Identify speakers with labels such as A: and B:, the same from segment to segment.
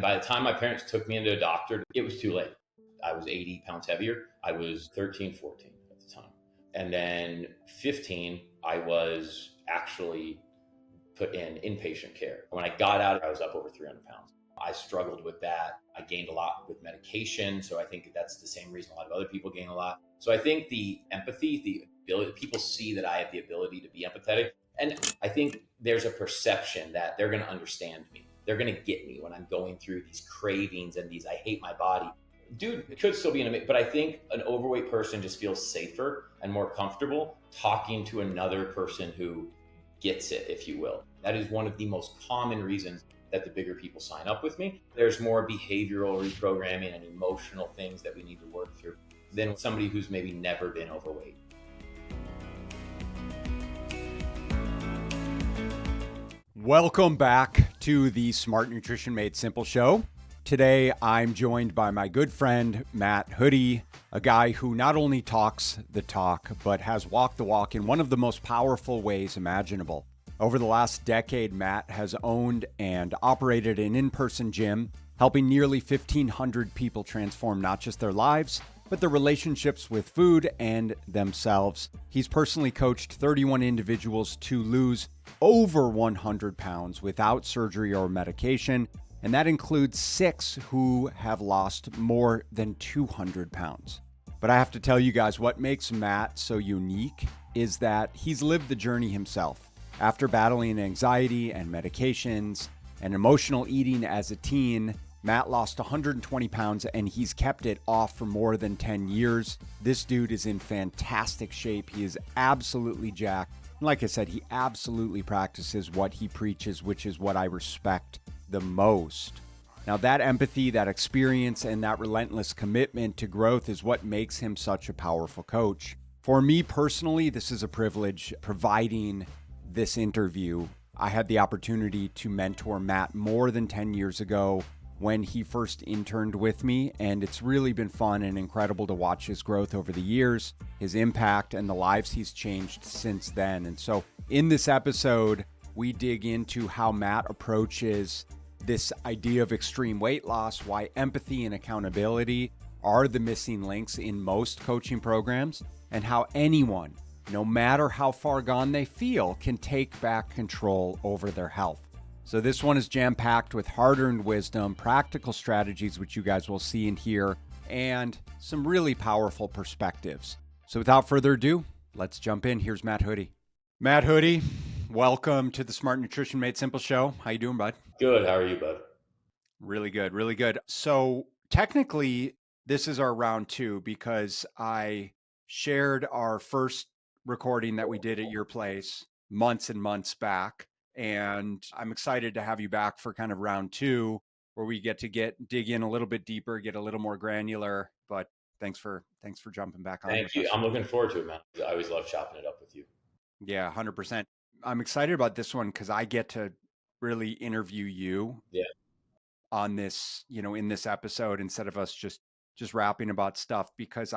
A: By the time my parents took me into a doctor, it was too late. I was 80 pounds heavier. I was 13, 14 at the time. And then 15, I was actually put in inpatient care. When I got out, I was up over 300 pounds. I struggled with that. I gained a lot with medication. So I think that's the same reason a lot of other people gain a lot. So I think the empathy, the ability, people see that I have the ability to be empathetic. And I think there's a perception that they're going to understand me. They're going to get me when I'm going through these cravings and these, I hate my body. Dude, it could still be but I think an overweight person just feels safer and more comfortable talking to another person who gets it, if you will. That is one of the most common reasons that the bigger people sign up with me. There's more behavioral reprogramming and emotional things that we need to work through than somebody who's maybe never been overweight.
B: Welcome back to the Smart Nutrition Made Simple show. Today, I'm joined by my good friend, Matt Hoodie, a guy who not only talks the talk, but has walked the walk in one of the most powerful ways imaginable. Over the last decade, Matt has owned and operated an in-person gym, helping nearly 1,500 people transform not just their lives, but their relationships with food and themselves. He's personally coached 31 individuals to lose over 100 pounds without surgery or medication, and that includes 6 who have lost more than 200 pounds. But I have to tell you guys, what makes Matt so unique is that he's lived the journey himself. After battling anxiety and medications and emotional eating as a teen, Matt lost 120 pounds and he's kept it off for more than 10 years. This dude is in fantastic shape. He is absolutely jacked. Like I said, he absolutely practices what he preaches, which is what I respect the most. Now, that empathy, that experience, and that relentless commitment to growth is what makes him such a powerful coach. For me personally, this is a privilege providing this interview. I had the opportunity to mentor Matt more than 10 years ago when he first interned with me, and it's really been fun and incredible to watch his growth over the years, his impact, and the lives he's changed since then. And so in this episode, we dig into how Matt approaches this idea of extreme weight loss, why empathy and accountability are the missing links in most coaching programs, and how anyone, no matter how far gone they feel, can take back control over their health. So this one is jam-packed with hard-earned wisdom, practical strategies, which you guys will see and hear, and some really powerful perspectives. So without further ado, let's jump in. Here's Matt Hoodie. Matt Hoodie, welcome to the Smart Nutrition Made Simple show. How you doing, bud?
A: Good. How are you, bud?
B: Really good, really good. So technically, this is our round 2 because I shared our first recording that we did at your place months and months back. And I'm excited to have you back for kind of round 2, where we get to dig in a little bit deeper, get a little more granular. But thanks for jumping back on.
A: Thank you. I'm looking forward to it, man. I always love chopping it up with you.
B: Yeah, 100%. I'm excited about this one because I get to really interview you on this, in this episode, instead of us just rapping about stuff, because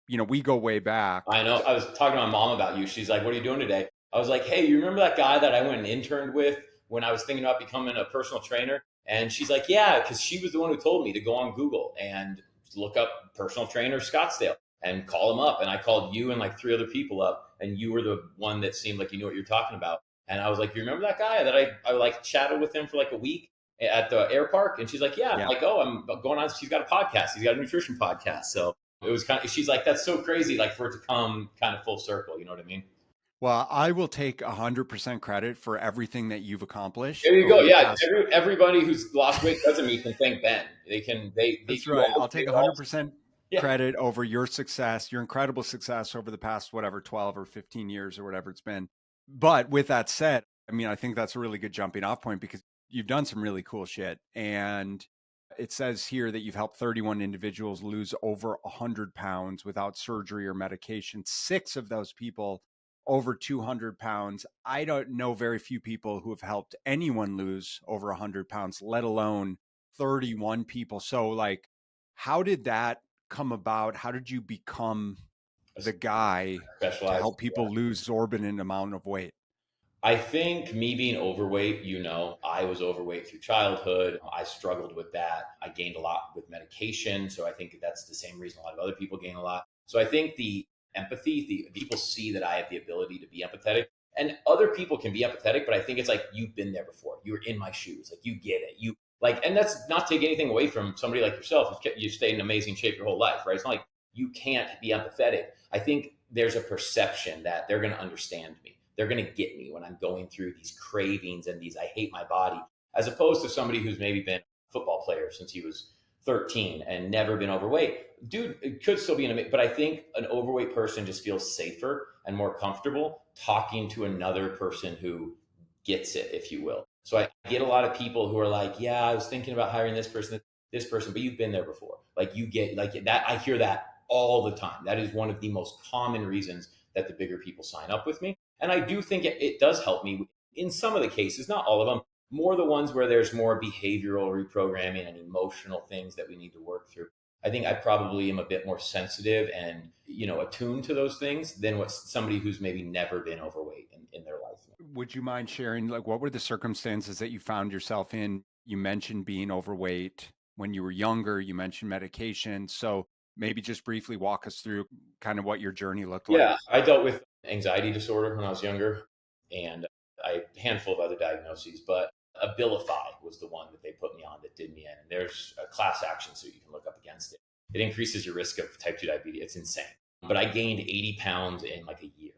B: we go way back.
A: I know. I was talking to my mom about you. She's like, "What are you doing today?" I was like, "Hey, you remember that guy that I went and interned with when I was thinking about becoming a personal trainer?" And she's like, "Yeah," because she was the one who told me to go on Google and look up personal trainer Scottsdale and call him up. And I called you and like 3 other people up, and you were the one that seemed like you knew what you're talking about. And I was like, "You remember that guy that I like chatted with him for like a week at the air park?" And she's like, "Yeah." I'm like, "Oh, I'm going on." She's got a podcast. He's got a nutrition podcast. So it was kind of, she's like, "That's so crazy, like for it to come kind of full circle." You know what I mean?
B: Well, I will take 100% credit for everything that you've accomplished.
A: There you go. Yeah. Everybody who's lost weight doesn't me can thank Ben.
B: That's right. I'll take 100% credit over your success, your incredible success over the past, 12 or 15 years or whatever it's been. But with that said, I mean, I think that's a really good jumping off point because you've done some really cool shit. And it says here that you've helped 31 individuals lose over 100 pounds without surgery or medication. 6 of those people over 200 pounds. I don't know very few people who have helped anyone lose over 100 pounds, let alone 31 people. So like, how did that come about? How did you become the guy to help people lose exorbitant amount of weight?
A: I think me being overweight, I was overweight through childhood. I struggled with that. I gained a lot with medication. So I think that's the same reason a lot of other people gain a lot. So I think the empathy, the people see that I have the ability to be empathetic. And other people can be empathetic, but I think it's like you've been there before. You were in my shoes. Like you get it. You like, and that's not take anything away from somebody like yourself. You stayed in amazing shape your whole life, right? It's not like you can't be empathetic. I think there's a perception that they're going to understand me. They're going to get me when I'm going through these cravings and these I hate my body, as opposed to somebody who's maybe been a football player since he was 13 and never been overweight. Dude, it could still be but I think an overweight person just feels safer and more comfortable talking to another person who gets it, if you will. So I get a lot of people who are like, yeah, I was thinking about hiring this person, but you've been there before. Like you get like that. I hear that all the time. That is one of the most common reasons that the bigger people sign up with me. And I do think it does help me in some of the cases, not all of them, more the ones where there's more behavioral reprogramming and emotional things that we need to work through. I think I probably am a bit more sensitive and, attuned to those things than what somebody who's maybe never been overweight in their life.
B: Would you mind sharing, like, what were the circumstances that you found yourself in? You mentioned being overweight when you were younger, you mentioned medication. So maybe just briefly walk us through kind of what your journey looked like.
A: Yeah, I dealt with anxiety disorder when I was younger and a handful of other diagnoses, but Abilify was the one that they put me on that did me in. And there's a class action suit you can look up against it. It increases your risk of type 2 diabetes. It's insane. But I gained 80 pounds in like a year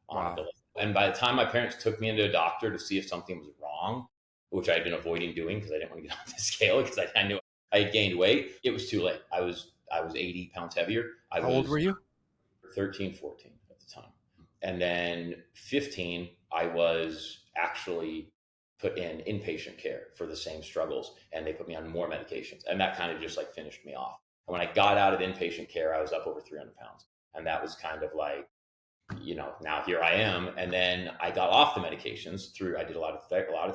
A: on
B: Wow.
A: Abilify. And by the time my parents took me into a doctor to see if something was wrong, which I had been avoiding doing because I didn't want to get on the scale because I knew I had gained weight, it was too late. I was 80 pounds heavier.
B: How old were you?
A: 13, 14 at the time. And then 15, I was actually put in inpatient care for the same struggles. And they put me on more medications. And that kind of just like finished me off. And when I got out of inpatient care, I was up over 300 pounds. And that was kind of like, now here I am. And then I got off the medications I did a lot of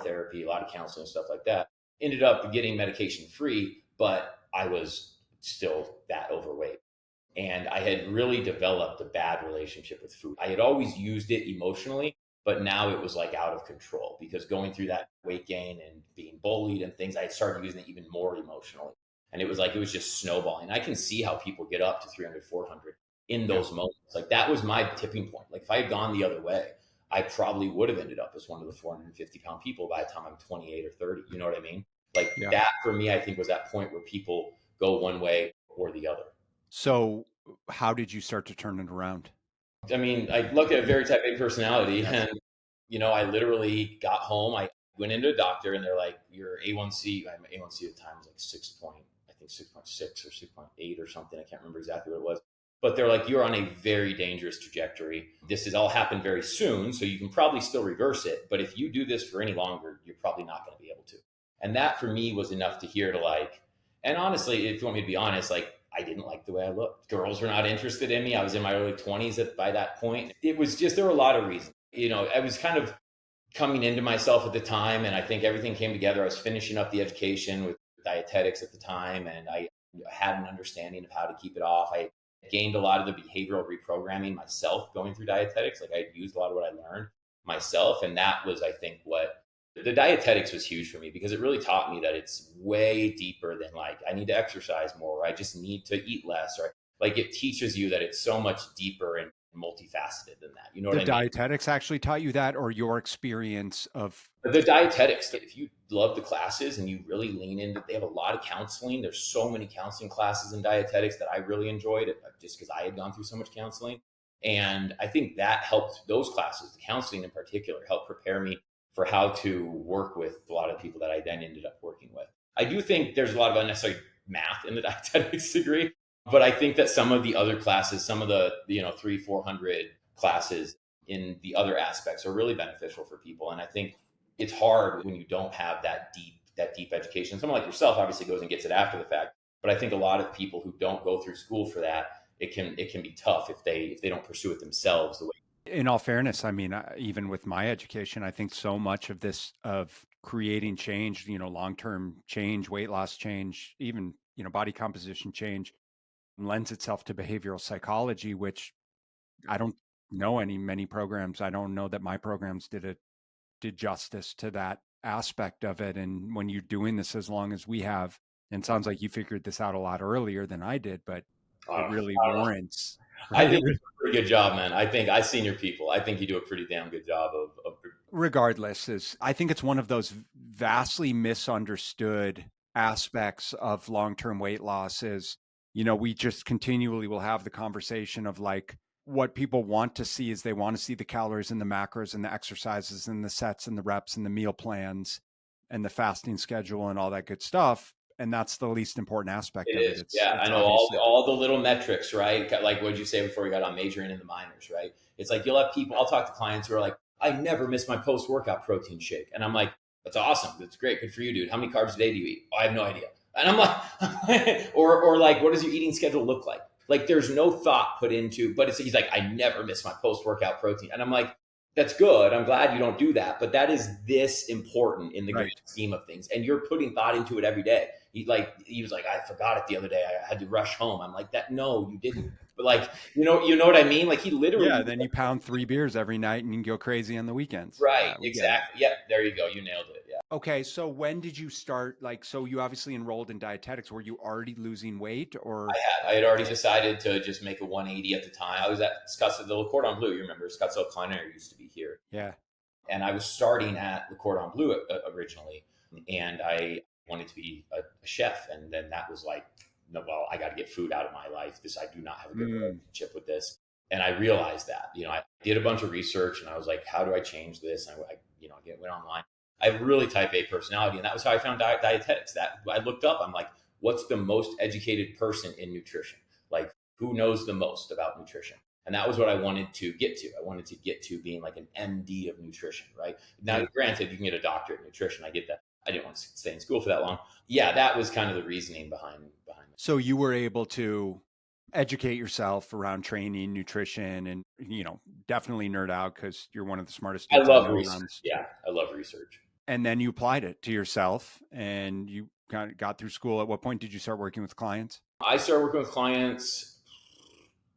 A: therapy, a lot of counseling, stuff like that. Ended up getting medication free, but I was still that overweight. And I had really developed a bad relationship with food. I had always used it emotionally, but now it was like out of control because going through that weight gain and being bullied and things, I had started using it even more emotionally. And it was just snowballing. I can see how people get up to 300, 400 in those moments. Like that was my tipping point. Like if I had gone the other way, I probably would have ended up as one of the 450-pound people by the time I'm 28 or 30. You know what I mean? Like that for me, I think was that point where people go one way or the other.
B: So how did you start to turn it around?
A: I mean, I look at a very type A personality and, I literally got home. I went into a doctor and they're like, your A1C, my A1C at the time was like 6.6 or 6.8 or something. I can't remember exactly what it was. But they're like, you're on a very dangerous trajectory. This has all happened very soon. So you can probably still reverse it. But if you do this for any longer, you're probably not going to be able to. And that for me was enough to hear to like, and honestly, if you want me to be honest, like I didn't like the way I looked. Girls were not interested in me. I was in my early 20s by that point. It was just, there were a lot of reasons. I was kind of coming into myself at the time, and I think everything came together. I was finishing up the education with dietetics at the time, and I had an understanding of how to keep it off. I gained a lot of the behavioral reprogramming myself going through dietetics. Like I used a lot of what I learned myself, and that was, I think, what the dietetics was huge for me because it really taught me that it's way deeper than like I need to exercise more, or I just need to eat less, or like it teaches you that it's so much deeper and multifaceted than that. You know what I
B: The
A: mean?
B: dietetics actually taught you that, or your experience of?
A: The dietetics, if you love the classes and you really lean into, they have a lot of counseling. There's so many counseling classes in dietetics that I really enjoyed just because I had gone through so much counseling. And I think that helped those classes, the counseling in particular, helped prepare me for how to work with a lot of people that I then ended up working with. I do think there's a lot of unnecessary math in the dietetics degree, but I think that some of the other classes, some of the 300-400 classes in the other aspects are really beneficial for people. And I think it's hard when you don't have that deep education. Someone like yourself obviously goes and gets it after the fact, but I think a lot of people who don't go through school for that, it can be tough if they don't pursue it themselves the way.
B: In all fairness, I mean, even with my education, I think so much of this, of creating change, long-term change, weight loss change, even, body composition change, lends itself to behavioral psychology, which I don't know many programs. I don't know that my programs did it did justice to that aspect of it. And when you're doing this as long as we have, and it sounds like you figured this out a lot earlier than I did, but it really warrants.
A: I think you do a pretty good job, man. I think I've seen your people. I think you do a pretty damn good job of
B: regardless, I think it's one of those vastly misunderstood aspects of long-term weight loss is, we just continually will have the conversation of like, what people want to see is they want to see the calories and the macros and the exercises and the sets and the reps and the meal plans and the fasting schedule and all that good stuff. And that's the least important aspect of it.
A: I know all the little metrics, right? Like what did you say before we got on majoring in the minors, right? It's like you'll have people, I'll talk to clients who are like, I never miss my post-workout protein shake. And I'm like, that's awesome. That's great. Good for you, dude. How many carbs a day do you eat? Oh, I have no idea. And I'm like, or like, what does your eating schedule look like? Like there's no thought put into, but he's like, I never miss my post-workout protein. And I'm like, that's good. I'm glad you don't do that. But that is this important in the grand scheme of things. And you're putting thought into it every day. He was like, I forgot it the other day. I had to rush home. I'm like, that. No, you didn't. But like, you know what I mean? Like he literally.
B: Yeah. Then you pound 3 beers every night and you go crazy on the weekends.
A: Right. Exactly. Yep. There you go. You nailed it. Yeah.
B: Okay. So when did you start? So you obviously enrolled in dietetics. Were you already losing weight or?
A: I had already decided to just make a 180 at the time. I was at Scottsdale, the Le Cordon Bleu. You remember Scottsdale Culinary used to be here.
B: Yeah.
A: And I was starting at Le Cordon Bleu originally. And I wanted to be a chef. And then that was like, no, well, I got to get food out of my life. I do not have a good relationship with this. And I realized that, I did a bunch of research and I was like, how do I change this? And I went online. I have really type A personality. And that was how I found dietetics. That I looked up, I'm like, what's the most educated person in nutrition? Like who knows the most about nutrition? And that was what I wanted to get to. I wanted to get to being like an MD of nutrition, right? Now, granted, you can get a doctorate in nutrition. I get that. I didn't want to stay in school for that long. Yeah, that was kind of the reasoning behind it.
B: So you were able to educate yourself around training, nutrition, and, definitely nerd out because you're one of the smartest.
A: I love research. Yeah, I love research.
B: And then you applied it to yourself and you got through school. At what point did you start working with clients?
A: I started working with clients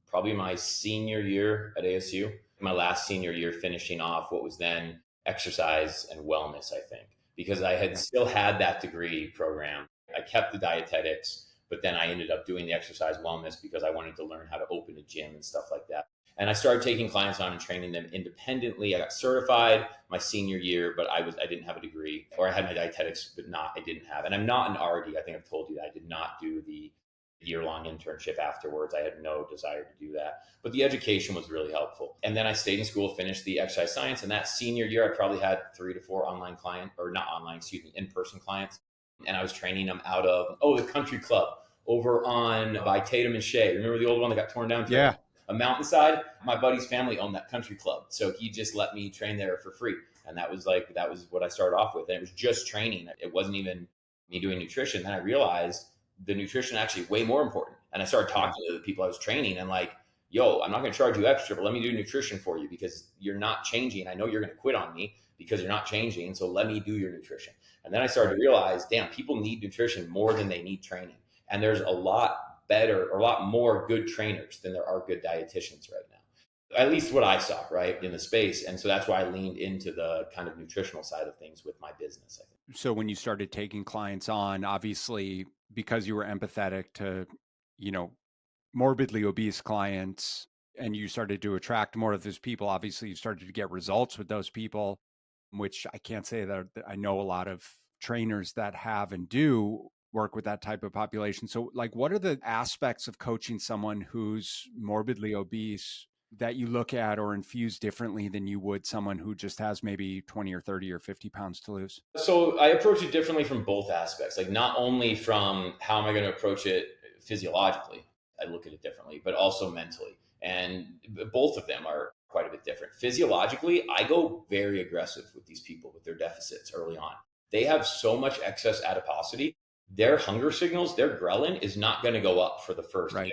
A: probably my senior year at ASU. My last senior year finishing off what was then exercise and wellness, I think, because I had still had that degree program. I kept the dietetics, but then I ended up doing the exercise wellness because I wanted to learn how to open a gym and stuff like that. And I started taking clients on and training them independently. I got certified my senior year, but I didn't have a degree, or I had my dietetics, but I didn't have. And I'm not an RD. I think I've told you that I did not do the year-long internship afterwards. I had no desire to do that, but the education was really helpful. And then I stayed in school, finished the exercise science. And that senior year, I probably had 3 to 4 in-person clients. And I was training them out of, the country club over on by Tatum and Shea. Remember the old one that got torn down?
B: Yeah.
A: A mountainside. My buddy's family owned that country club. So he just let me train there for free. And that was what I started off with. And it was just training. It wasn't even me doing nutrition. Then I realized the nutrition actually way more important. And I started talking to the people I was training and like, yo, I'm not going to charge you extra, but let me do nutrition for you because you're not changing. I know you're going to quit on me because you're not changing. So let me do your nutrition. And then I started to realize, damn, people need nutrition more than they need training. And there's a lot more good trainers than there are good dietitians right now. At least what I saw, right, in the space. And so that's why I leaned into the kind of nutritional side of things with my business, I think.
B: So when you started taking clients on, obviously, because you were empathetic to, morbidly obese clients, and you started to attract more of those people, obviously you started to get results with those people, which I can't say that I know a lot of trainers that have and do work with that type of population. So like, what are the aspects of coaching someone who's morbidly obese that you look at or infuse differently than you would someone who just has maybe 20 or 30 or 50 pounds to lose?
A: So I approach it differently from both aspects, like not only from how am I going to approach it physiologically, I look at it differently, but also mentally. And both of them are quite a bit different. Physiologically, I go very aggressive with these people with their deficits early on. They have so much excess adiposity. Their hunger signals, their ghrelin is not going to go up for the first, right?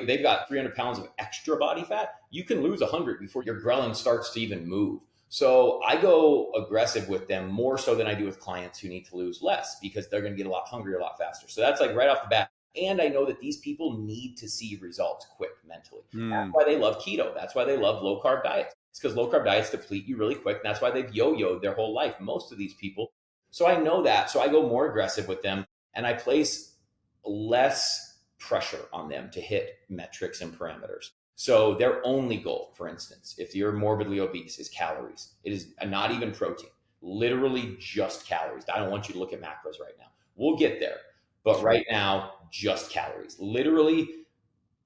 A: They've got 300 pounds of extra body fat. You can lose 100 before your ghrelin starts to even move. So I go aggressive with them more so than I do with clients who need to lose less because they're going to get a lot hungrier a lot faster. So that's like right off the bat. And I know that these people need to see results quick mentally. That's why they love keto. That's why they love low carb diets. It's because low carb diets deplete you really quick. And that's why they've yo-yoed their whole life, most of these people. So I know that. So I go more aggressive with them and I place less pressure on them to hit metrics and parameters. So their only goal, for instance, if you're morbidly obese, is calories. It is not even protein, literally just calories. I don't want you to look at macros right now. We'll get there. But right now, just calories. Literally,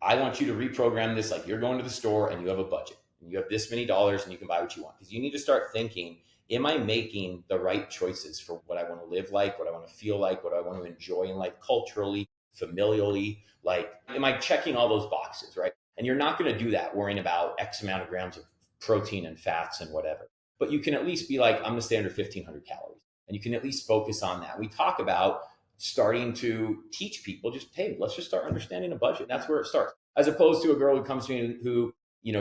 A: I want you to reprogram this like you're going to the store and you have a budget. And you have this many dollars and you can buy what you want. Because you need to start thinking, am I making the right choices for what I want to live like, what I want to feel like, what I want to enjoy in life culturally, familially? Like, am I checking all those boxes, right? And you're not going to do that worrying about X amount of grams of protein and fats and whatever. But you can at least be like, I'm going to stay under 1,500 calories. And you can at least focus on that. We talk about starting to teach people just, hey, let's just start understanding a budget. That's where it starts. As opposed to a girl who comes to me who,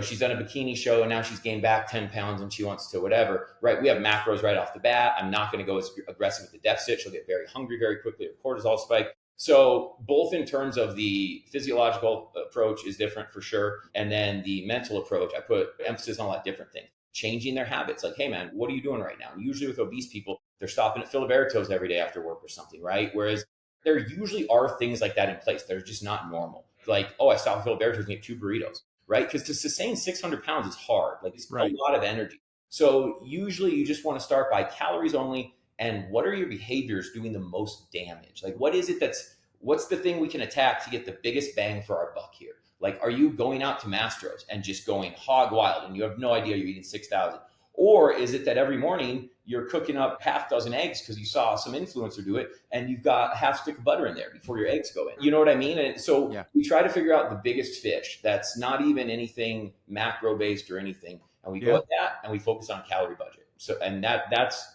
A: she's done a bikini show and now she's gained back 10 pounds and she wants to whatever, right? We have macros right off the bat. I'm not going to go as aggressive with the deficit. She'll get very hungry very quickly, her cortisol spike. So both in terms of the physiological approach is different for sure. And then the mental approach, I put emphasis on a lot of different things. Changing their habits. Like, hey man, what are you doing right now? And usually with obese people, they're stopping at Filiberto's every day after work or something, right? Whereas there usually are things like that in place. They're just not normal. Like, oh, I stopped at Filiberto's and get 2 burritos, right? Because to sustain 600 pounds is hard. Like, it's a lot of energy. So usually you just want to start by calories only. And what are your behaviors doing the most damage? Like, what's the thing we can attack to get the biggest bang for our buck here? Like, are you going out to Mastro's and just going hog wild and you have no idea you're eating 6,000? Or is it that every morning you're cooking up half dozen eggs because you saw some influencer do it and you've got a half stick of butter in there before your eggs go in? You know what I mean? And so we try to figure out the biggest fish that's not even anything macro based or anything. And we go at that and we focus on calorie budget. So, and that's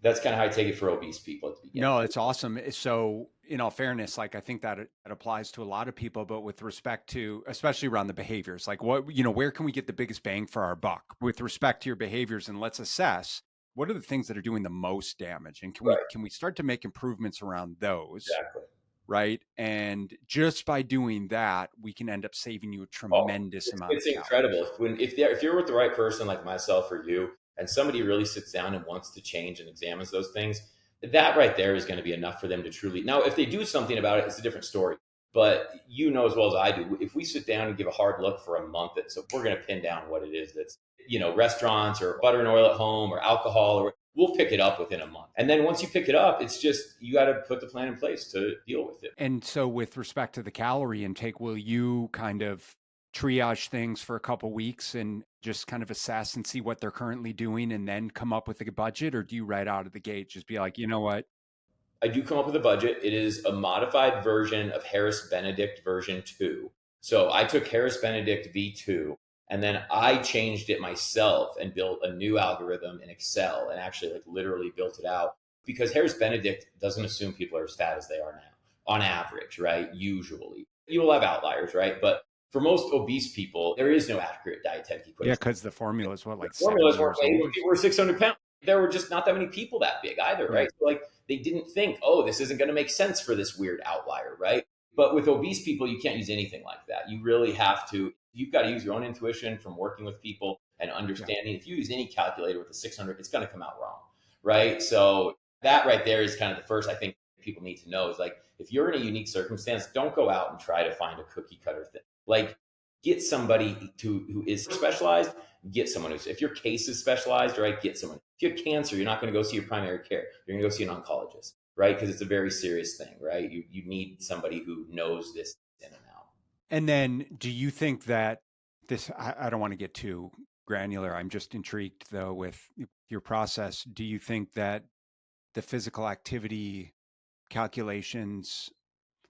A: kind of how I take it for obese people at the beginning.
B: No, it's awesome. So in all fairness, like I think that it applies to a lot of people, but with respect to, especially around the behaviors, like where can we get the biggest bang for our buck with respect to your behaviors? And let's assess what are the things that are doing the most damage? And can we start to make improvements around those?
A: Exactly.
B: Right. And just by doing that, we can end up saving you a tremendous amount.
A: It's incredible. If you're with the right person like myself or you, and somebody really sits down and wants to change and examines those things, that right there is going to be enough for them to truly. Now, if they do something about it, it's a different story. But you know as well as I do, if we sit down and give a hard look for a month, so we're going to pin down what it is that's, restaurants or butter and oil at home or alcohol, or we'll pick it up within a month. And then once you pick it up, it's just, you got to put the plan in place to deal with it.
B: And so with respect to the calorie intake, will you kind of triage things for a couple of weeks and just kind of assess and see what they're currently doing and then come up with a budget? Or do you right out of the gate just be like, you know what?
A: I do come up with a budget. It is a modified version of Harris Benedict version 2. So I took Harris Benedict V2 and then I changed it myself and built a new algorithm in Excel and actually literally built it out, because Harris Benedict doesn't assume people are as fat as they are now on average, right? Usually you'll have outliers, right? But for most obese people, there is no accurate dietetic equation.
B: Yeah, because the formula is what, like
A: formulas weren't made when people were 600 pounds. There were just not that many people that big either, right? So they didn't think, oh, this isn't going to make sense for this weird outlier, right? But with obese people, you can't use anything like that. You really have to, you've got to use your own intuition from working with people and understanding. If you use any calculator with the 600, it's going to come out wrong, right? So that right there is kind of the first, I think people need to know is if you're in a unique circumstance, don't go out and try to find a cookie cutter thing. Get somebody who is specialized, get someone who's, if your case is specialized, right, get someone. If you have cancer, you're not going to go see your primary care. You're going to go see an oncologist, right? Because it's a very serious thing, right? You need somebody who knows this in and out.
B: And then do you think that I don't want to get too granular. I'm just intrigued though with your process. Do you think that the physical activity calculations,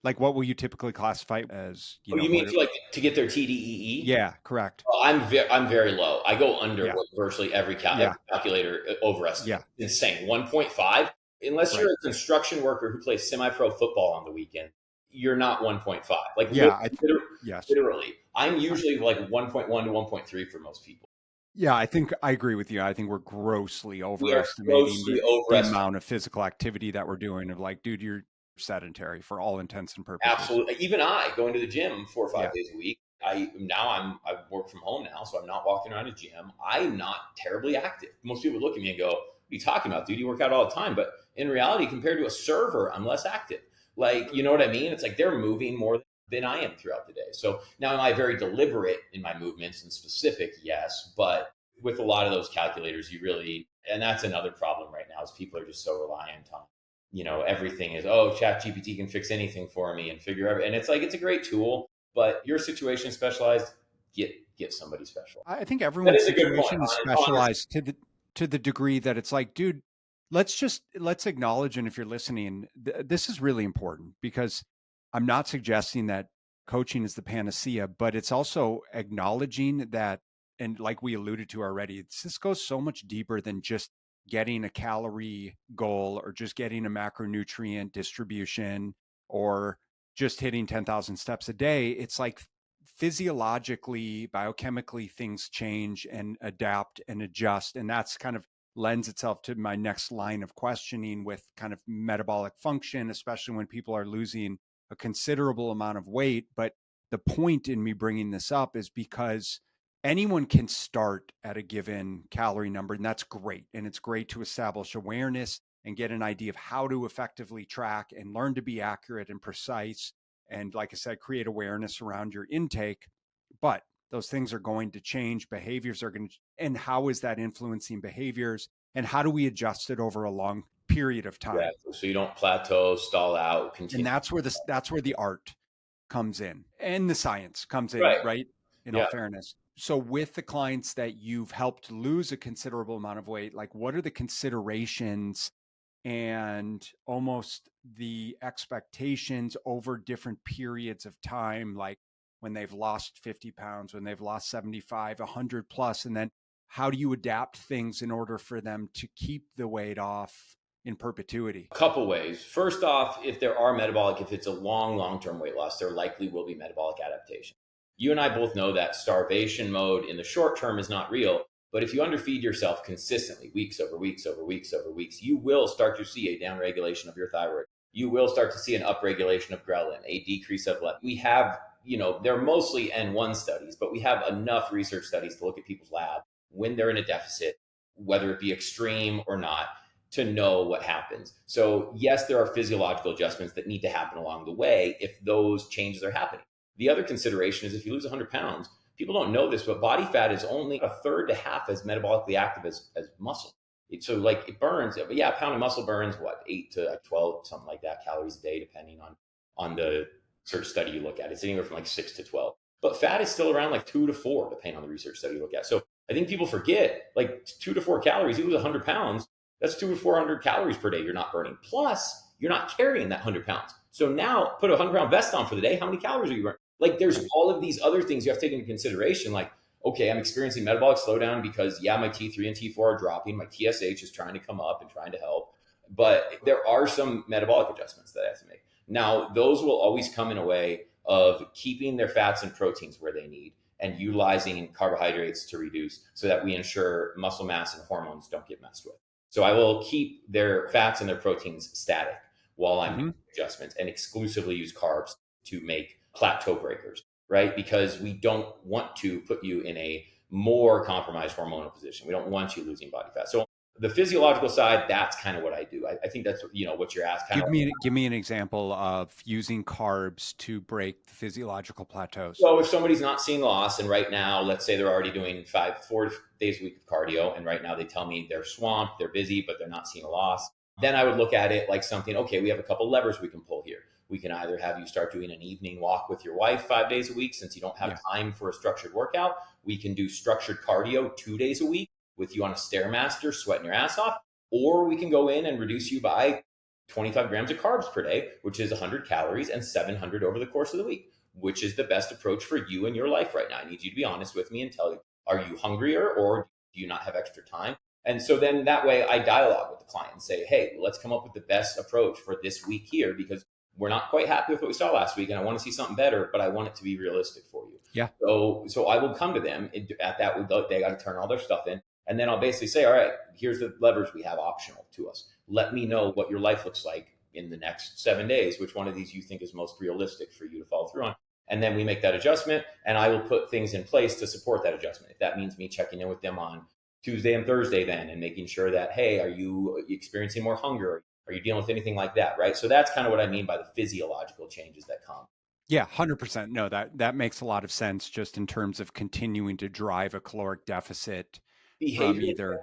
B: what will you typically classify as?
A: You mean to get their TDEE?
B: Yeah, correct.
A: Well, I'm very low. I go under what virtually every calculator overestimates. Yeah. Insane. 1.5. Unless you're a construction worker who plays semi-pro football on the weekend, you're not 1.5. Literally. I'm usually 1.1 to 1.3 for most people.
B: Yeah, I think I agree with you. I think we're grossly overestimating the amount of physical activity that we're doing. Of dude, you're sedentary for all intents and purposes.
A: Absolutely. Even I going to the gym 4 or 5 days a week, I work from home now, so I'm not walking around a gym. I'm not terribly active. Most people look at me and go, "What are you talking about, dude? You work out all the time." But in reality, compared to a server, I'm less active. Like, you know what I mean? It's like they're moving more than I am throughout the day. So now, am I very deliberate in my movements and specific? Yes. But with a lot of those calculators, and that's another problem right now is people are just so reliant on, everything is, oh, Chat GPT can fix anything for me and and it's like, it's a great tool, but your situation is specialized, get somebody special.
B: I think
A: That
B: everyone's
A: is a good point.
B: situation is specialized to the degree that it's like, dude, let's acknowledge, and if you're listening, this is really important, because I'm not suggesting that coaching is the panacea, but it's also acknowledging that, and like we alluded to already, this goes so much deeper than just getting a calorie goal or just getting a macronutrient distribution or just hitting 10,000 steps a day. It's like physiologically, biochemically, things change and adapt and adjust. And that's kind of lends itself to my next line of questioning with kind of metabolic function, especially when people are losing a considerable amount of weight. But the point in me bringing this up is because anyone can start at a given calorie number, and that's great. And it's great to establish awareness and get an idea of how to effectively track and learn to be accurate and precise. And like I said, create awareness around your intake. But those things are going to change. Behaviors are going to, and how is that influencing behaviors? And how do we adjust it over a long period of time?
A: Yeah, so you don't plateau, stall out, continue.
B: And that's where the art comes in and the science comes in, right? In all fairness. So with the clients that you've helped lose a considerable amount of weight, like what are the considerations and almost the expectations over different periods of time, like when they've lost 50 pounds, when they've lost 75, 100 plus, and then how do you adapt things in order for them to keep the weight off in perpetuity?
A: A couple ways. First off, if it's a long-term weight loss, there likely will be metabolic adaptation. You and I both know that starvation mode in the short term is not real, but if you underfeed yourself consistently, weeks over weeks over weeks over weeks, you will start to see a downregulation of your thyroid. You will start to see an upregulation of ghrelin, a decrease of leptin. We have, they're mostly N1 studies, but we have enough research studies to look at people's lab when they're in a deficit, whether it be extreme or not, to know what happens. So yes, there are physiological adjustments that need to happen along the way if those changes are happening. The other consideration is if you lose 100 pounds, people don't know this, but body fat is only a third to half as metabolically active as muscle. So like it burns, but yeah, a pound of muscle burns 8 to 12, something like that, calories a day, depending on the search study you look at. It's anywhere from like 6 to 12. But fat is still around like 2 to 4, depending on the research study you look at. So I think people forget like 2 to 4 calories. You lose 100 pounds, that's 200 to 400 calories per day you're not burning. Plus, you're not carrying that 100 pounds. So now put a 100-pound vest on for the day. How many calories are you burning? Like there's all of these other things you have to take into consideration. Like, okay, I'm experiencing metabolic slowdown because my T3 and T4 are dropping. My TSH is trying to come up and trying to help. But there are some metabolic adjustments that I have to make. Now, those will always come in a way of keeping their fats and proteins where they need and utilizing carbohydrates to reduce so that we ensure muscle mass and hormones don't get messed with. So I will keep their fats and their proteins static while I'm making adjustments and exclusively use carbs to make plateau breakers, right? Because we don't want to put you in a more compromised hormonal position. We don't want you losing body fat. So the physiological side, that's kind of what I do. I think that's, what you're asking.
B: Give me an example of using carbs to break the physiological plateaus.
A: So if somebody's not seeing loss, and right now, let's say they're already doing 4 days a week of cardio, and right now they tell me they're swamped, they're busy, but they're not seeing a loss, then I would look at it like something, okay, we have a couple levers we can pull here. We can either have you start doing an evening walk with your wife 5 days a week since you don't have time for a structured workout. We can do structured cardio 2 days a week with you on a Stairmaster, sweating your ass off. Or we can go in and reduce you by 25 grams of carbs per day, which is 100 calories and 700 over the course of the week, which is the best approach for you in your life right now. I need you to be honest with me and tell you, are you hungrier or do you not have extra time? And so then that way I dialogue with the client and say, hey, let's come up with the best approach for this week here because we're not quite happy with what we saw last week and I want to see something better, but I want it to be realistic for you.
B: Yeah.
A: So I will come to them at that, they got to turn all their stuff in. And then I'll basically say, all right, here's the levers we have optional to us. Let me know what your life looks like in the next 7 days, which one of these you think is most realistic for you to follow through on. And then we make that adjustment, and I will put things in place to support that adjustment. If that means me checking in with them on Tuesday and Thursday then, and making sure that, hey, are you experiencing more hunger? Are you dealing with anything like that, right? So that's kind of what I mean by the physiological changes that come.
B: Yeah, 100%. No, that makes a lot of sense just in terms of continuing to drive a caloric deficit from
A: Behavioral
B: either.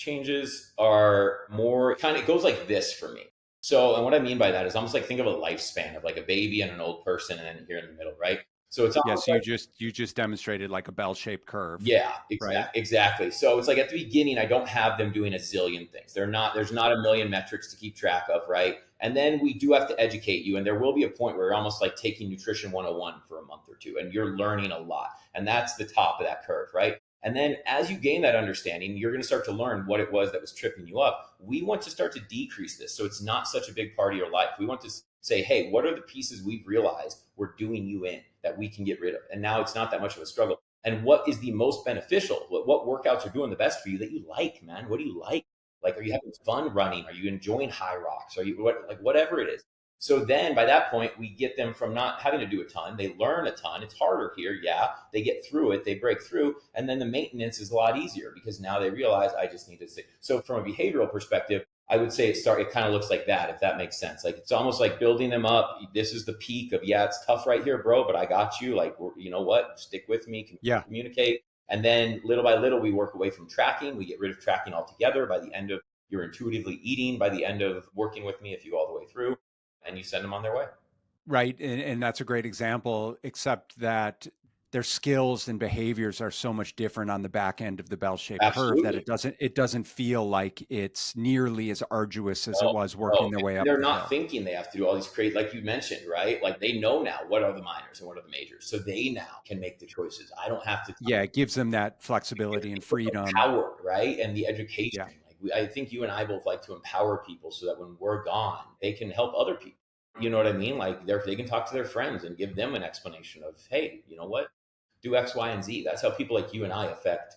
A: changes are more kind of, it goes like this for me. So, and what I mean by that is almost like think of a lifespan of like a baby and an old person, and then here in the middle, right? So it's
B: Yeah,
A: almost
B: so
A: like,
B: you just demonstrated like a bell-shaped curve,
A: yeah,
B: right?
A: exactly. So it's like at the beginning, I don't have them doing a zillion things. There's not a million metrics to keep track of, right? And then we do have to educate you. And there will be a point where you're almost like taking nutrition 101 for a month or two, and you're learning a lot. And that's the top of that curve, right? And then as you gain that understanding, you're going to start to learn what it was that was tripping you up. We want to start to decrease this so it's not such a big part of your life. We want to say, hey, what are the pieces we've realized we're doing you in that we can get rid of? And now it's not that much of a struggle. And what is the most beneficial? What workouts are doing the best for you that you like, man? What do you like? Like, are you having fun running? Are you enjoying high rocks? Are you whatever it is? So then by that point, we get them from not having to do a ton. They learn a ton. It's harder here. Yeah. They get through it. They break through. And then the maintenance is a lot easier because now they realize I just need to stay. So from a behavioral perspective, I would say it kind of looks like that, if that makes sense. Like it's almost like building them up. This is the peak of, yeah, it's tough right here, bro, but I got you. Like, you know what? Stick with me. Communicate. And then little by little, we work away from tracking. We get rid of tracking altogether. By the end of you're intuitively eating, by the end of working with me, if you go all the way through, and you send them on their way.
B: Right. And that's a great example, except that their skills and behaviors are so much different on the back end of the bell-shaped curve that it doesn't feel like it's nearly as arduous as it was working their way up.
A: They're
B: the
A: not
B: hill.
A: thinking they have to do all these crazy, like you mentioned, right? Like they know now what are the minors and what are the majors. So they now can make the choices. I don't have to.
B: Yeah, it gives them that flexibility and freedom.
A: Power, right? And the education.
B: Yeah.
A: I think you and I both like to empower people so that when we're gone, they can help other people. You know what I mean? Like they can talk to their friends and give them an explanation of, hey, you know what? Do X, Y, and Z. That's how people like you and I affect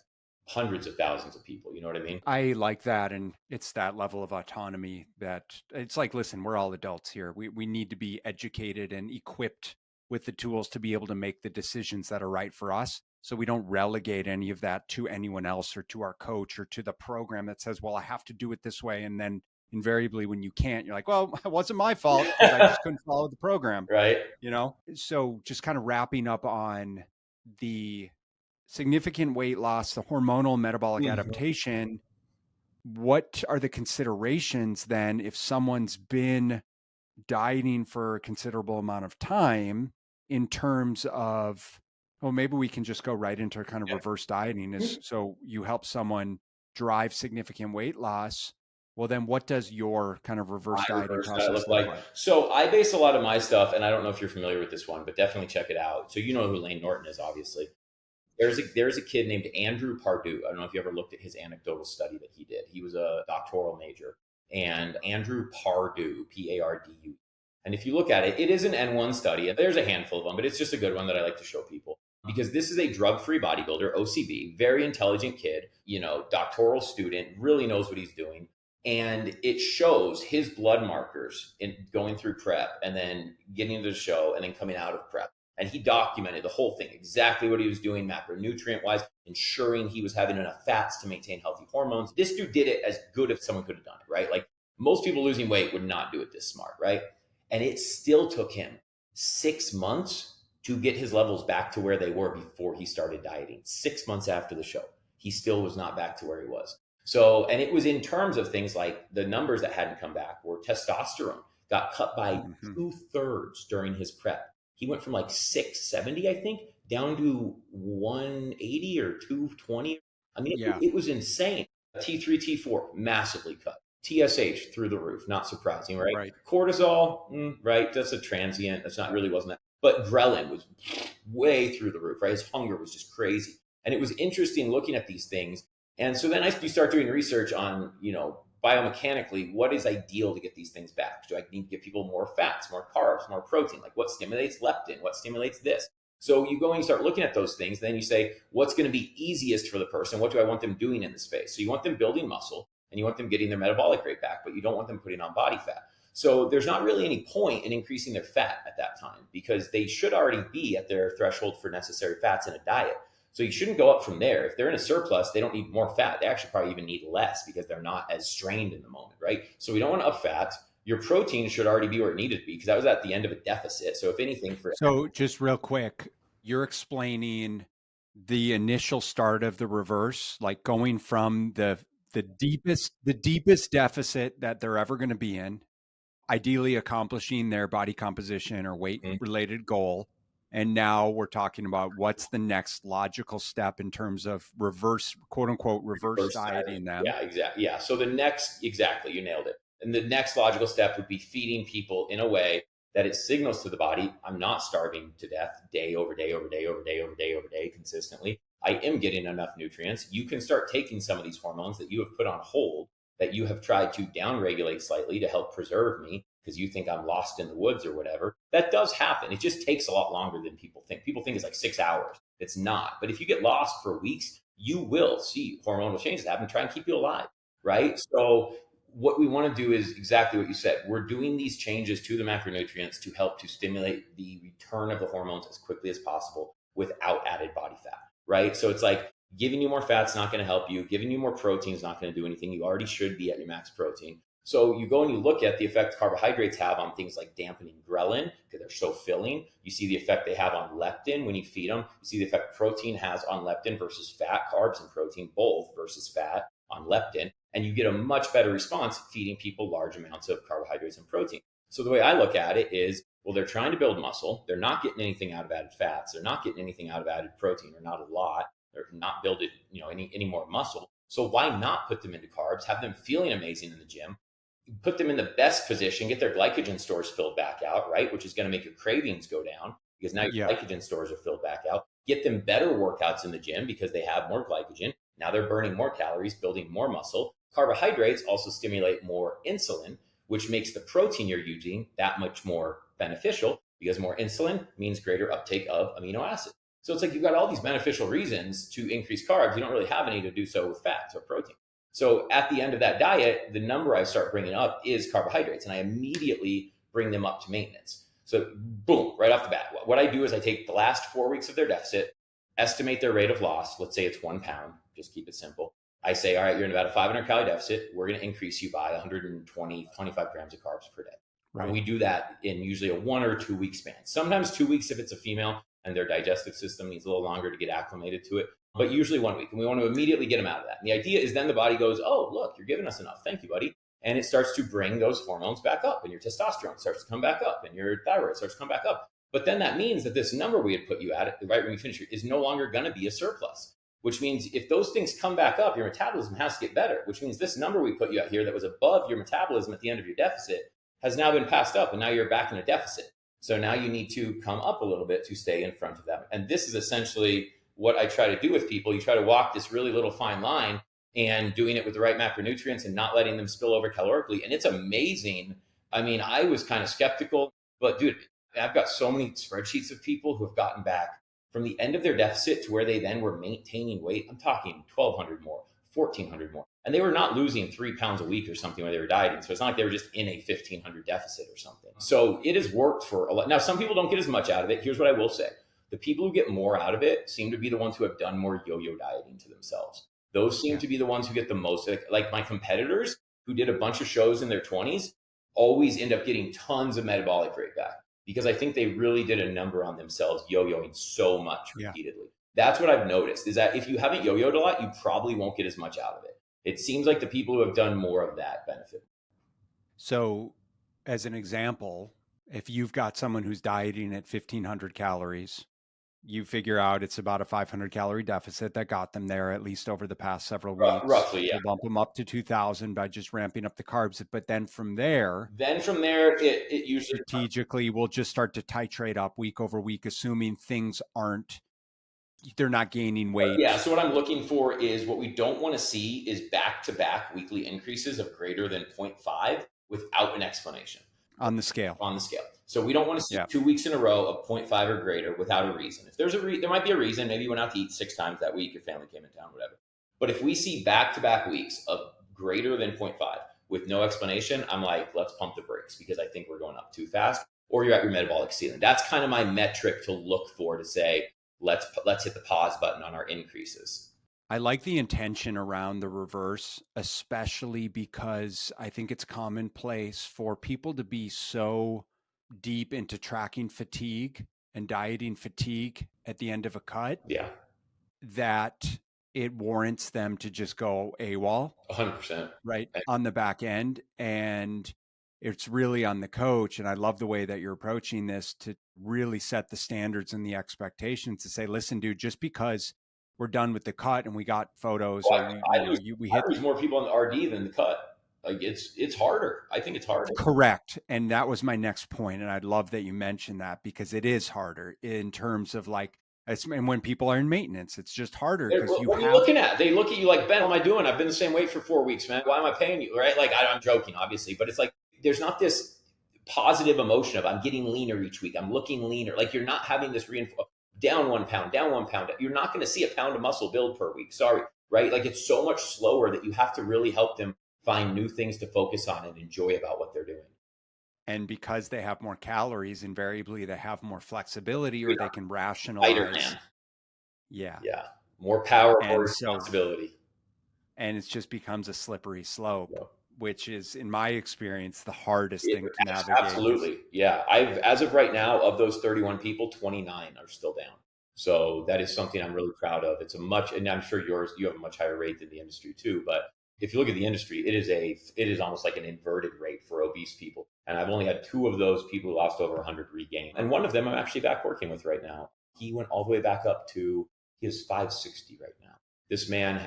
A: hundreds of thousands of people. You know what I mean?
B: I like that. And it's that level of autonomy that it's like, listen, we're all adults here. We need to be educated and equipped with the tools to be able to make the decisions that are right for us. So we don't relegate any of that to anyone else or to our coach or to the program that says, well, I have to do it this way. And then invariably when you can't, you're like, well, it wasn't my fault because I just couldn't follow the program.
A: Right.
B: You know? So just kind of wrapping up on the significant weight loss, the hormonal metabolic adaptation, what are the considerations then if someone's been dieting for a considerable amount of time in terms of, well, maybe we can just go right into kind of reverse dieting is so you help someone drive significant weight loss. Well, then what does your kind of reverse dieting process look like?
A: So I base a lot of my stuff, and I don't know if you're familiar with this one, but definitely check it out. So you know who Lane Norton is, obviously. There's a kid named Andrew Pardue. I don't know if you ever looked at his anecdotal study that he did. He was a doctoral major. And Andrew Pardue, Pardue. And if you look at it, it is an N1 study. There's a handful of them, but it's just a good one that I like to show people. Because this is a drug-free bodybuilder, OCB, very intelligent kid, doctoral student, really knows what he's doing. And it shows his blood markers in going through prep and then getting into the show and then coming out of prep. And he documented the whole thing, exactly what he was doing macronutrient-wise, ensuring he was having enough fats to maintain healthy hormones. This dude did it as good as someone could have done it, right? Like most people losing weight would not do it this smart, right? And it still took him 6 months to get his levels back to where they were before he started dieting. 6 months after the show, he still was not back to where he was. So, and it was in terms of things like the numbers that hadn't come back were testosterone got cut by 2/3 during his prep. He went from like 670, I think, down to 180 or 220. I mean, it was insane. T3, T4, massively cut. TSH through the roof, not surprising, right? Cortisol, right? That's a transient. That's not really wasn't that. But ghrelin was way through the roof, right? His hunger was just crazy. And it was interesting looking at these things. And so then you start doing research on, biomechanically, what is ideal to get these things back? Do I need to give people more fats, more carbs, more protein? Like what stimulates leptin? What stimulates this? So you go and you start looking at those things. Then you say, what's going to be easiest for the person? What do I want them doing in this phase? So you want them building muscle and you want them getting their metabolic rate back, but you don't want them putting on body fat. So there's not really any point in increasing their fat at that time because they should already be at their threshold for necessary fats in a diet. So you shouldn't go up from there. If they're in a surplus, they don't need more fat. They actually probably even need less because they're not as strained in the moment, right? So we don't want to up fat. Your protein should already be where it needed to be because that was at the end of a deficit. So if anything,
B: So just real quick, you're explaining the initial start of the reverse, like going from the deepest deficit that they're ever going to be in, ideally accomplishing their body composition or weight related goal. And now we're talking about what's the next logical step in terms of reverse, quote unquote, reverse dieting them.
A: Yeah, exactly. Yeah. So exactly, you nailed it. And the next logical step would be feeding people in a way that it signals to the body, I'm not starving to death day over day over day over day over day over day consistently. I am getting enough nutrients. You can start taking some of these hormones that you have put on hold, that you have tried to downregulate slightly to help preserve me because you think I'm lost in the woods or whatever. That does happen. It just takes a lot longer than people think. People think it's like 6 hours. It's not. But if you get lost for weeks, you will see hormonal changes happen, try and keep you alive, right? So what we want to do is exactly what you said. We're doing these changes to the macronutrients to help to stimulate the return of the hormones as quickly as possible without added body fat, right? So it's like giving you more fat's not going to help you. Giving you more protein is not going to do anything. You already should be at your max protein. So you go and you look at the effect carbohydrates have on things like dampening ghrelin because they're so filling. You see the effect they have on leptin when you feed them. You see the effect protein has on leptin versus fat, carbs and protein both versus fat on leptin. And you get a much better response feeding people large amounts of carbohydrates and protein. So the way I look at it is, well, they're trying to build muscle. They're not getting anything out of added fats. They're not getting anything out of added protein, or not a lot. They're not building, any more muscle. So why not put them into carbs, have them feeling amazing in the gym, put them in the best position, get their glycogen stores filled back out, right? Which is going to make your cravings go down because now your glycogen stores are filled back out. Get them better workouts in the gym because they have more glycogen. Now they're burning more calories, building more muscle. Carbohydrates also stimulate more insulin, which makes the protein you're using that much more beneficial because more insulin means greater uptake of amino acids. So it's like you've got all these beneficial reasons to increase carbs. You don't really have any to do so with fats or protein. So at the end of that diet, the number I start bringing up is carbohydrates, and I immediately bring them up to maintenance. So boom, right off the bat, what I do is I take the last 4 weeks of their deficit, estimate their rate of loss. Let's say it's 1 pound, just keep it simple. I say, all right, you're in about a 500 calorie deficit. We're going to increase you by 120, 25 grams of carbs per day. Right. And we do that in usually a 1 or 2 week span. Sometimes 2 weeks if it's a female and their digestive system needs a little longer to get acclimated to it, but usually 1 week. And we want to immediately get them out of that. And the idea is then the body goes, oh, look, you're giving us enough. Thank you, buddy. And it starts to bring those hormones back up, and your testosterone starts to come back up, and your thyroid starts to come back up. But then that means that this number we had put you at, right when you finish, is no longer going to be a surplus, which means if those things come back up, your metabolism has to get better, which means this number we put you at here that was above your metabolism at the end of your deficit has now been passed up, and now you're back in a deficit. So now you need to come up a little bit to stay in front of that. And this is essentially what I try to do with people. You try to walk this really little fine line and doing it with the right macronutrients and not letting them spill over calorically. And it's amazing. I mean, I was kind of skeptical, but dude, I've got so many spreadsheets of people who have gotten back from the end of their deficit to where they then were maintaining weight. I'm talking 1,200 more, 1,400 more. And they were not losing 3 pounds a week or something when they were dieting. So it's not like they were just in a 1,500 deficit or something. So it has worked for a lot. Now, some people don't get as much out of it. Here's what I will say. The people who get more out of it seem to be the ones who have done more yo-yo dieting to themselves. Those seem to be the ones who get the most. Like my competitors who did a bunch of shows in their 20s always end up getting tons of metabolic rate back because I think they really did a number on themselves yo-yoing so much repeatedly. That's what I've noticed is that if you haven't yo-yoed a lot, you probably won't get as much out of it. It seems like the people who have done more of that benefit.
B: So as an example, if you've got someone who's dieting at 1,500 calories, you figure out it's about a 500 calorie deficit that got them there, at least over the past several weeks.
A: Roughly, yeah.
B: We'll bump them up to 2,000 by just ramping up the carbs. But then from there,
A: it usually
B: strategically we'll just start to titrate up week over week, assuming things they're not gaining weight.
A: Yeah. So what I'm looking for is what we don't want to see is back-to-back weekly increases of greater than 0.5 without an explanation.
B: On the scale.
A: So we don't want to see 2 weeks in a row of 0.5 or greater without a reason. If there's there might be a reason. Maybe you went out to eat 6 times that week. Your family came in town, whatever. But if we see back-to-back weeks of greater than 0.5 with no explanation, I'm like, let's pump the brakes because I think we're going up too fast, or you're at your metabolic ceiling. That's kind of my metric to look for to say, let's hit the pause button on our increases.
B: I like the intention around the reverse, especially because I think it's commonplace for people to be so deep into tracking fatigue and dieting fatigue at the end of a cut
A: Yeah.
B: that it warrants them to just go AWOL
A: 100%.
B: right on the back end. And it's really on the coach. And I love the way that you're approaching this to really set the standards and the expectations to say, listen, dude, just because we're done with the cut and we got photos
A: Well,
B: or we
A: I
B: hit
A: lose more people in the RD than the cut. Like it's harder. I think it's harder.
B: Correct. And that was my next point. And I'd love that you mentioned that because it is harder in terms of like, and when people are in maintenance, it's just harder because
A: what are you looking at? They look at you like, Ben, what am I doing? I've been the same weight for 4 weeks, man. Why am I paying you? Right? Like I'm joking, obviously, but it's like there's not this positive emotion of I'm getting leaner each week. I'm looking leaner. Like you're not having this down 1 pound, down 1 pound. You're not going to see a pound of muscle build per week. Sorry, right? Like it's so much slower that you have to really help them find new things to focus on and enjoy about what they're doing.
B: And because they have more calories, invariably they have more flexibility or they can rationalize. Yeah.
A: More power, more responsibility.
B: And it just becomes a slippery slope, which is, in my experience, the hardest thing to navigate.
A: Absolutely. Yeah. As of right now, of those 31 people, 29 are still down. So that is something I'm really proud of. It's and I'm sure you have a much higher rate than the industry too. But if you look at the industry, it is almost like an inverted rate for obese people. And I've only had 2 of those people who lost over 100 regain. And one of them I'm actually back working with right now. He went all the way back up to, he is 560 right now. This man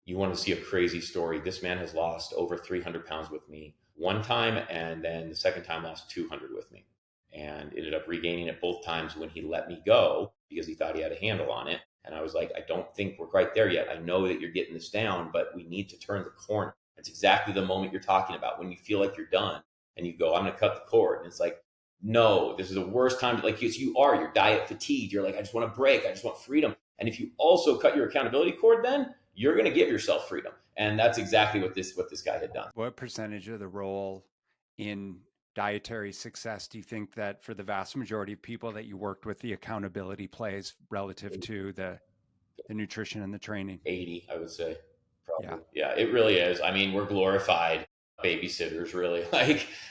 A: you want to see a crazy story. This man has lost over 300 pounds with me one time. And then the second time lost 200 with me and ended up regaining it both times when he let me go because he thought he had a handle on it. And I was like, I don't think we're quite there yet. I know that you're getting this down, but we need to turn the corner. That's exactly the moment you're talking about when you feel like you're done and you go, I'm going to cut the cord. And it's like, no, this is the worst time. Like you're diet fatigued. You're like, I just want a break. I just want freedom. And if you also cut your accountability cord, then you're going to give yourself freedom. And that's exactly what this guy had done.
B: What percentage of the role in dietary success do you think that for the vast majority of people that you worked with, the accountability plays relative to the nutrition and the training?
A: 80, I would say. Probably. Yeah, it really is. I mean, we're glorified babysitters, really.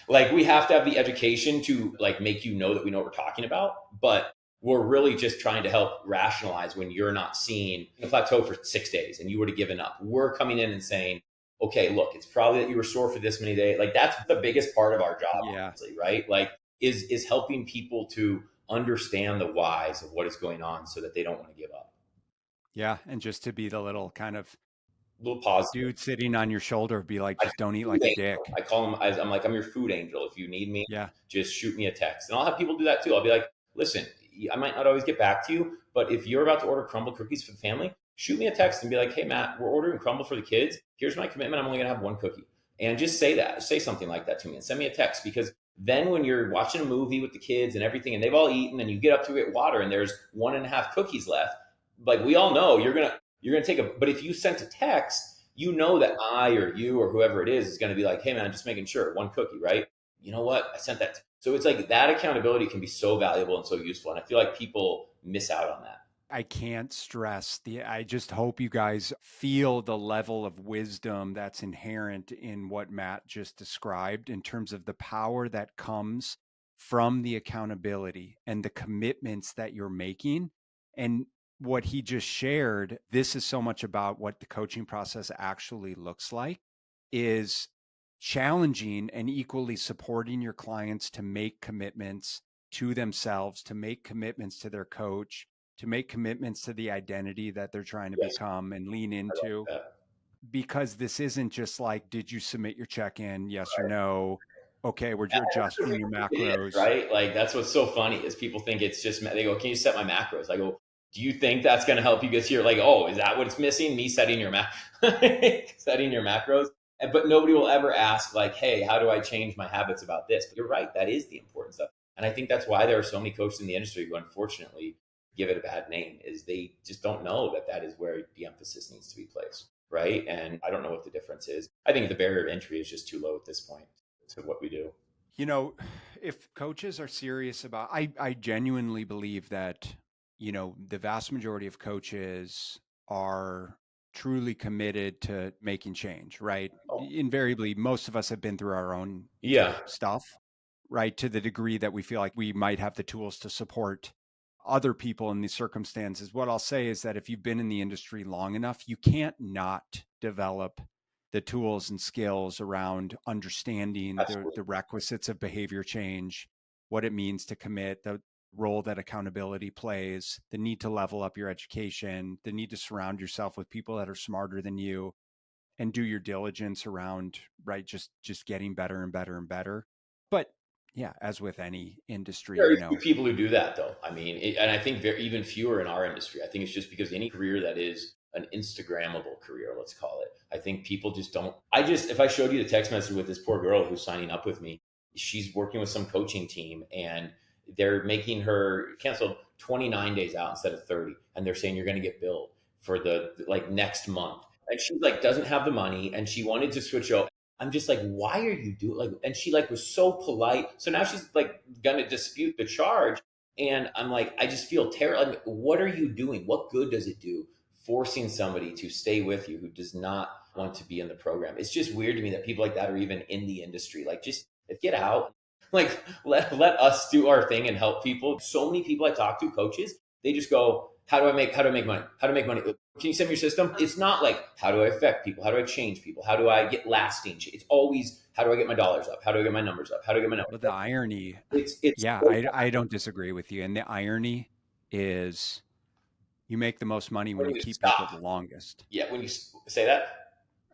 A: Like we have to have the education to like make you know that we know what we're talking about, but we're really just trying to help rationalize when you're not seeing a plateau for 6 days and you would have given up. We're coming in and saying, okay, look, it's probably that you were sore for this many days. Like that's the biggest part of our job, honestly, right? Like is helping people to understand the whys of what is going on so that they don't want to give up.
B: Yeah. And just to be the little
A: positive
B: dude sitting on your shoulder, be like, just don't eat like a dick.
A: I call him, I'm like, I'm your food angel. If you need me,
B: yeah,
A: just shoot me a text. And I'll have people do that too. I'll be like, listen, I might not always get back to you, but if you're about to order crumble cookies for the family, shoot me a text and be like, hey, Matt, we're ordering crumble for the kids. Here's my commitment. I'm only going to have 1 cookie. And just say something like that to me and send me a text, because then when you're watching a movie with the kids and everything and they've all eaten and you get up to get water and there's 1.5 cookies left, like we all know you're going to take but if you sent a text, you know that I or you or whoever it is going to be like, hey man, just making sure 1 cookie, right? You know what? I sent that. So it's like that accountability can be so valuable and so useful. And I feel like people miss out on that.
B: I can't stress I just hope you guys feel the level of wisdom that's inherent in what Matt just described in terms of the power that comes from the accountability and the commitments that you're making. And what he just shared, this is so much about what the coaching process actually looks like, is challenging and equally supporting your clients to make commitments to themselves, to make commitments to their coach, to make commitments to the identity that they're trying to become and lean into. Because this isn't just like, did you submit your check-in? Yes or no? Okay, we're adjusting your macros.
A: Right? Like that's what's so funny is people think it's just, they go, can you set my macros? I go, do you think that's going to help you get here? Like, oh, is that what's missing? Me setting your setting your macros? But nobody will ever ask like, hey, how do I change my habits about this? But you're right. That is the important stuff. And I think that's why there are so many coaches in the industry who unfortunately give it a bad name, is they just don't know that is where the emphasis needs to be placed. right? And I don't know what the difference is. I think the barrier of entry is just too low at this point to what we do.
B: You know, if coaches are serious about, I genuinely believe that, the vast majority of coaches are truly committed to making change, right?
A: Oh,
B: Invariably, most of us have been through our own
A: yeah,
B: stuff, right? To the degree that we feel like we might have the tools to support other people in these circumstances. What I'll say is that if you've been in the industry long enough, you can't not develop the tools and skills around understanding the
A: absolutely.
B: requisites of behavior change, what it means to commit, the role that accountability plays, the need to level up your education, the need to surround yourself with people that are smarter than you, and do your diligence around, right, just getting better and better and better. But yeah, as with any industry,
A: Very few people who do that, though. I mean, and I think even fewer in our industry. I think it's just because any career that is an Instagrammable career, let's call it, I think people just don't. If I showed you the text message with this poor girl who's signing up with me, she's working with some coaching team and they're making her cancel 29 days out instead of 30. And they're saying you're going to get billed for the like next month. And she like doesn't have the money and she wanted to switch over. I'm just like, why are you doing like? And she like was so polite. So now she's like gonna dispute the charge, and I'm like, I just feel terrible. Like, what are you doing? What good does it do forcing somebody to stay with you who does not want to be in the program? It's just weird to me that people like that are even in the industry. Like, just get out. Like, let us do our thing and help people. So many people I talk to, coaches, they just go, how do I make money? How to make money? Can you send me your system? It's not like, how do I affect people? How do I change people? How do I get lasting? It's always, how do I get my dollars up? How do I get my numbers up? How do I get my numbers
B: Well, the
A: up?
B: irony,
A: It's
B: yeah,
A: so
B: I don't disagree with you. And the irony is you make the most money when
A: when
B: you
A: you
B: keep people
A: stop.
B: the longest.
A: Yeah, when you say that,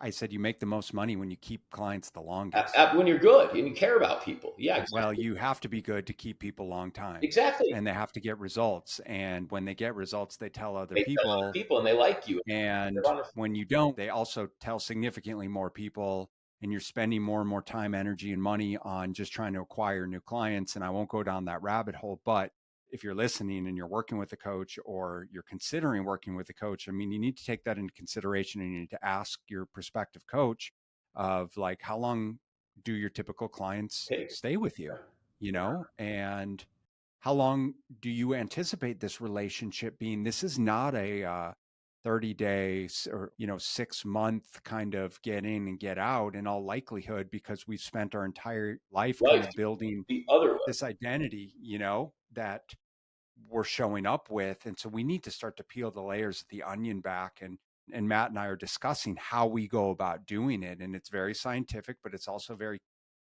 B: I said you make the most money when you keep clients the longest.
A: when you're good and you care about people. Yeah,
B: Well,
A: exactly.
B: you have to be good to keep people a long time,
A: Exactly.
B: and they have to get results. And when they get results, they tell other
A: They tell other
B: people.
A: people and they like you. They're
B: And
A: wonderful.
B: when you don't, they also tell significantly more people, and you're spending more and more time, energy, and money on just trying to acquire new clients. And I won't go down that rabbit hole, but if you're listening and you're working with a coach or you're considering working with a coach, I mean, you need to take that into consideration and you need to ask your prospective coach of like, how long do your typical clients
A: Take.
B: stay with you, and how long do you anticipate this relationship being? This is not a 30 days or 6 month kind of get in and get out in all likelihood, because we've spent our entire life kind
A: Life
B: of building
A: the other way.
B: this identity, that we're showing up with. And so we need to start to peel the layers of the onion back. And Matt and I are discussing how we go about doing it. And it's very scientific, but it's also very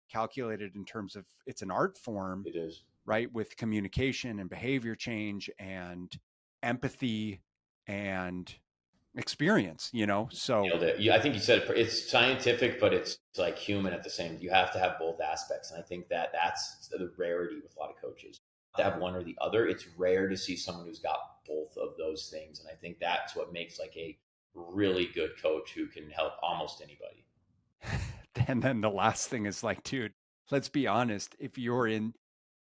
B: calculated in terms of it's an art form,
A: It is.
B: right? With communication and behavior change and empathy and experience, So
A: Nailed it. Yeah, I think you said it's scientific, but it's like human at the same. You have to have both aspects, and I think that that's the rarity with a lot of coaches to have one or the other. It's rare to see someone who's got both of those things, and I think that's what makes like a really good coach who can help almost anybody.
B: and then the last thing is like, dude, let's be honest. If you're in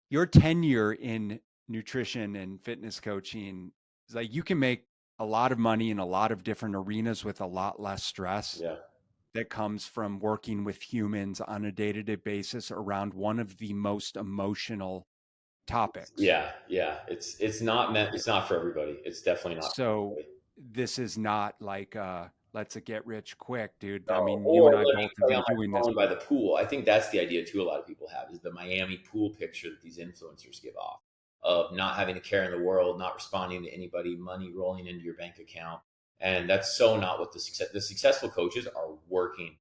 B: your tenure in nutrition and fitness coaching, it's like you can make a lot of money in a lot of different arenas with a lot less stress
A: Yeah,
B: that comes from working with humans on a day-to-day basis around one of the most emotional topics.
A: yeah. It's not meant. It's not for everybody. It's definitely not for
B: So
A: everybody.
B: this is not like let's get rich quick, dude. I
A: No,
B: mean, you
A: or
B: and I
A: let me
B: both have
A: play
B: been
A: on
B: doing
A: my
B: this.
A: phone by the pool. I think that's the idea too. A lot of people have is the Miami pool picture that these influencers give off of not having a care in the world, not responding to anybody, money rolling into your bank account, and that's so not what the successful coaches are working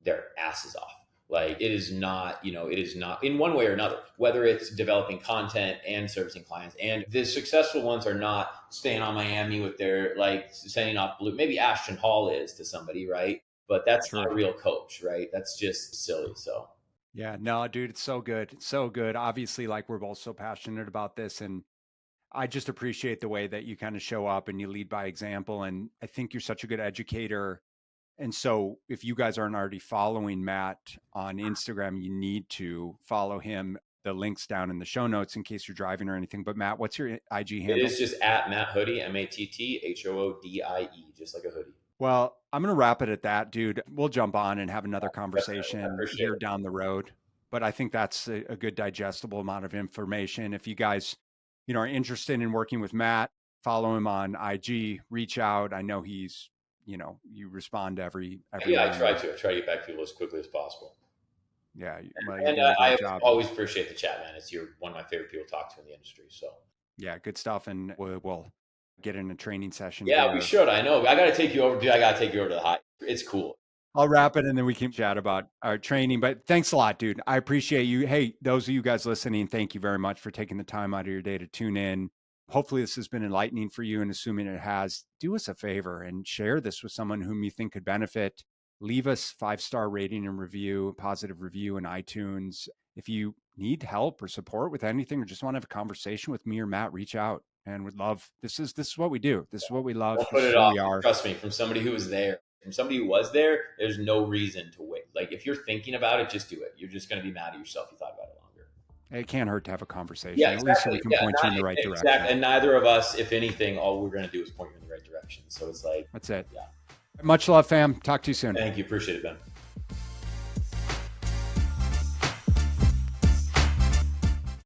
A: their asses off. Like it is not in one way or another, whether it's developing content and servicing clients. And the successful ones are not staying on Miami with their like sending off blue. Maybe Ashton Hall is to somebody, right? But that's not
B: Sure.
A: a real coach, right? That's just silly. So
B: Yeah, no, dude, it's so good. It's so good. Obviously, like we're both so passionate about this. And I just appreciate the way that you kind of show up and you lead by example. And I think you're such a good educator. And so if you guys aren't already following Matt on Instagram, you need to follow him. The link's down in the show notes in case you're driving or anything. But Matt, what's your IG
A: it
B: handle?
A: is just at Matt Hoodie, MATTHOODIE, just like a hoodie.
B: Well, I'm going to wrap it at that, dude. We'll jump on and have another
A: Definitely. I
B: conversation
A: appreciate
B: here
A: it.
B: down the road. But I think that's a good digestible amount of information. If you guys, are interested in working with Matt, follow him on IG, reach out. I know he's, you respond to
A: Yeah, I
B: everyone.
A: try to. I try to get back to people as quickly as possible.
B: Yeah, well, you're
A: And
B: doing a
A: I
B: great job.
A: always appreciate the chat, man. You're one of my favorite people to talk to in the industry. So
B: Yeah, good stuff. And we'll get in a training session
A: yeah,
B: here.
A: we should. I know. I got to take you over, dude. I got to take you over to the high. It's cool.
B: I'll wrap it and then we can chat about our training. But thanks a lot, dude. I appreciate you. Hey, those of you guys listening, thank you very much for taking the time out of your day to tune in. Hopefully, this has been enlightening for you. And assuming it has, do us a favor and share this with someone whom you think could benefit. Leave us 5-star rating and review, positive review in iTunes. If you need help or support with anything or just want to have a conversation with me or Matt, reach out. And would love, this is what we do. This is what we love.
A: Don't
B: This
A: put
B: is
A: it
B: who
A: off.
B: we are.
A: Trust me, from somebody who was there. From somebody who was there, there's no reason to wait. Like if you're thinking about it, just do it. You're just going to be mad at yourself. You thought about it longer.
B: It can't hurt to have a conversation.
A: Yeah,
B: exactly. At least we can point you in the right direction.
A: And neither of us, if anything, all we're going to do is point you in the right direction. So it's like,
B: that's it.
A: Yeah.
B: Much love, fam. Talk to you soon.
A: Thank you. Appreciate it, Ben.